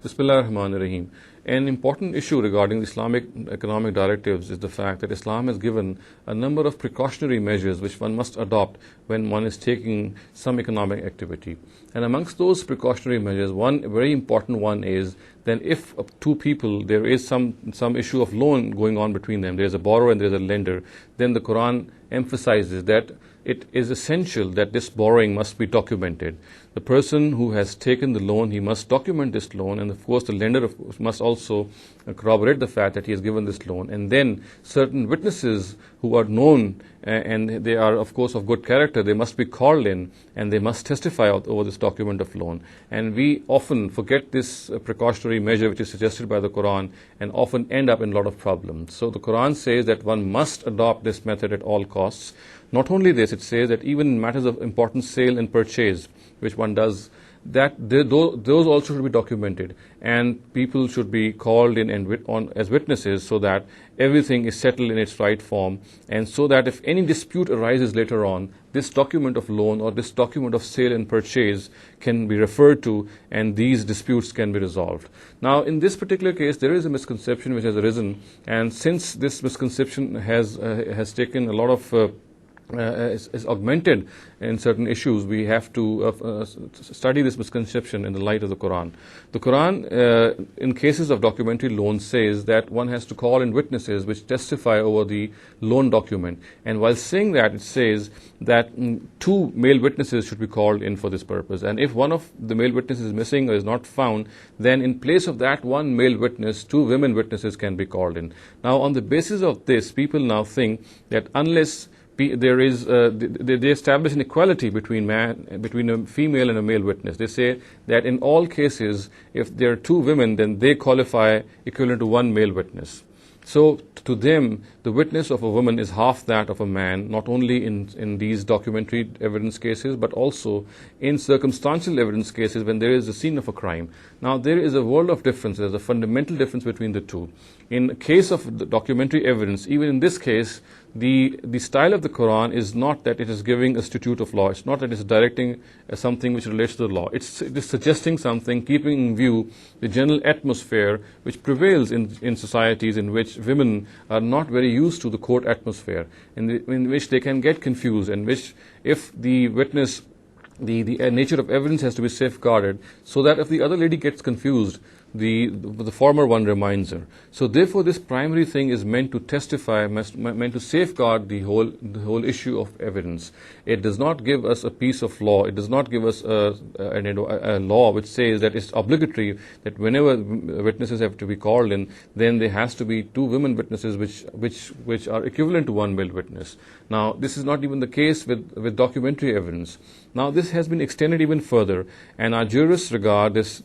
Bismillah ar-Rahman ar-Rahim. An important issue regarding Islamic economic directives is the fact that Islam has given a number of precautionary measures which one must adopt when one is taking some economic activity. And amongst those precautionary measures, one very important one is then if two people, there is some issue of loan going on between them, there is a borrower and there is a lender, then the Quran emphasizes that it is essential that this borrowing must be documented. The person who has taken the loan, he must document this loan, and of course the lender must also corroborate the fact that he has given this loan. And then certain witnesses who are known and they are of course of good character, they must be called in and they must testify over this document of loan. And we often forget this precautionary measure which is suggested by the Quran and often end up in a lot of problems. So the Quran says that one must adopt this method at all costs. Not only this, it says that even in matters of important sale and purchase, which one does, that those also should be documented, and people should be called in and as witnesses so that everything is settled in its right form, and so that if any dispute arises later on, this document of loan or this document of sale and purchase can be referred to and these disputes can be resolved. Now, in this particular case, there is a misconception which has arisen, and since this misconception has taken a lot of is augmented in certain issues, we have to study this misconception in the light of the Quran. The Quran, in cases of documentary loans, says that one has to call in witnesses which testify over the loan document. And while saying that, it says that two male witnesses should be called in for this purpose. And if one of the male witnesses is missing or is not found, then in place of that one male witness, two women witnesses can be called in. Now, on the basis of this, people now think that unless there is they establish an equality between a female and a male witness. They say that in all cases, if there are two women, then they qualify equivalent to one male witness. So to them, the witness of a woman is half that of a man, not only in these documentary evidence cases, but also in circumstantial evidence cases when there is a scene of a crime. Now, there is a world of difference. There is a fundamental difference between the two. In the case of the documentary evidence, even in this case, the style of the Quran is not that it is giving a statute of law. It's not that it's directing something which relates to the law. It is suggesting something, keeping in view the general atmosphere which prevails in societies in which women are not very used to the court atmosphere, in which they can get confused, and which, if the witness, the nature of evidence has to be safeguarded, so that if the other lady gets confused, the former one reminds her. So therefore, this primary thing is meant to testify, meant to safeguard the whole issue of evidence. It does not give us a piece of law. It does not give us a law which says that it's obligatory that whenever witnesses have to be called in, then there has to be two women witnesses which are equivalent to one male witness. Now, this is not even the case with documentary evidence. Now, this has been extended even further, and our jurists regard this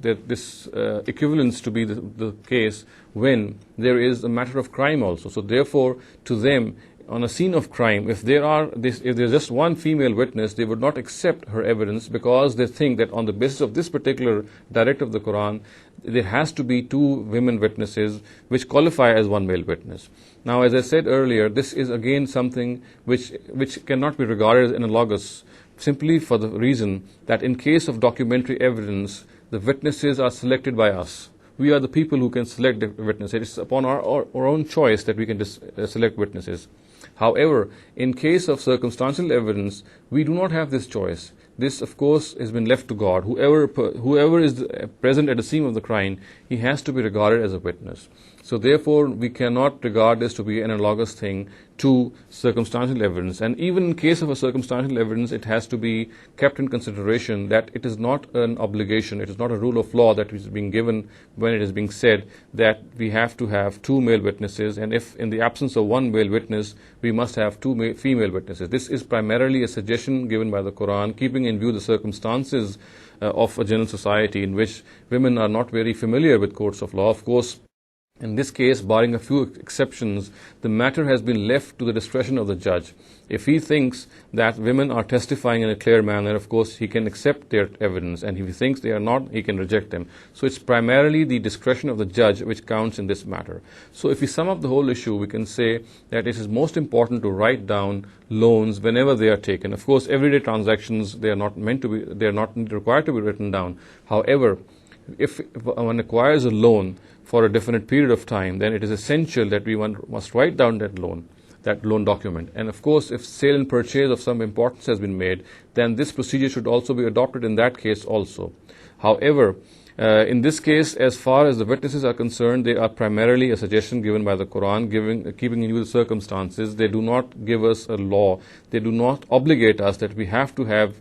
equivalence to be the case when there is a matter of crime also. So therefore, to them, on a scene of crime, if there's just one female witness, they would not accept her evidence because they think that on the basis of this particular directive of the Quran, there has to be two women witnesses which qualify as one male witness. Now, as I said earlier, this is again something which cannot be regarded as analogous, simply for the reason that in case of documentary evidence, the witnesses are selected by us. We are the people who can select the witnesses. It is upon our own choice that we can select witnesses. However, in case of circumstantial evidence, we do not have this choice. This, of course, has been left to God. Whoever is present at the scene of the crime, he has to be regarded as a witness. So therefore, we cannot regard this to be an analogous thing to circumstantial evidence. And even in case of a circumstantial evidence, it has to be kept in consideration that it is not an obligation, it is not a rule of law that is being given when it is being said that we have to have two male witnesses, and if in the absence of one male witness, we must have two female witnesses. This is primarily a suggestion given by the Quran, keeping in view the circumstances of a general society in which women are not very familiar with courts of law. Of course, in this case, barring a few exceptions, the matter has been left to the discretion of the judge. If he thinks that women are testifying in a clear manner, of course, he can accept their evidence. And if he thinks they are not, he can reject them. So it's primarily the discretion of the judge which counts in this matter. So if we sum up the whole issue, we can say that it is most important to write down loans whenever they are taken. Of course, everyday transactions, they are not required to be written down. However, if one acquires a loan for a definite period of time, then it is essential that one must write down that loan document. And of course, if sale and purchase of some importance has been made, then this procedure should also be adopted in that case also. However, in this case, as far as the witnesses are concerned, they are primarily a suggestion given by the Quran, keeping in view the circumstances. They do not give us a law. They do not obligate us that we have to have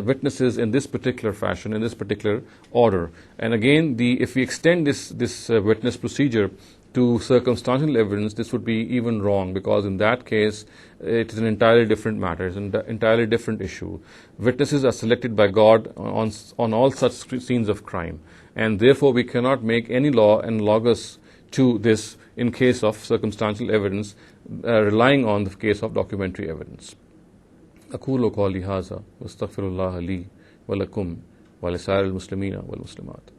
witnesses in this particular fashion, in this particular order. And again, if we extend this witness procedure to circumstantial evidence, this would be even wrong, because in that case, it is an entirely different matter, it's an entirely different issue. Witnesses are selected by God on all such scenes of crime, and therefore we cannot make any law analogous to this in case of circumstantial evidence, relying on the case of documentary evidence. أقول قولي هذا واستغفر الله لي ولكم ولسائر المسلمين والمسلمات.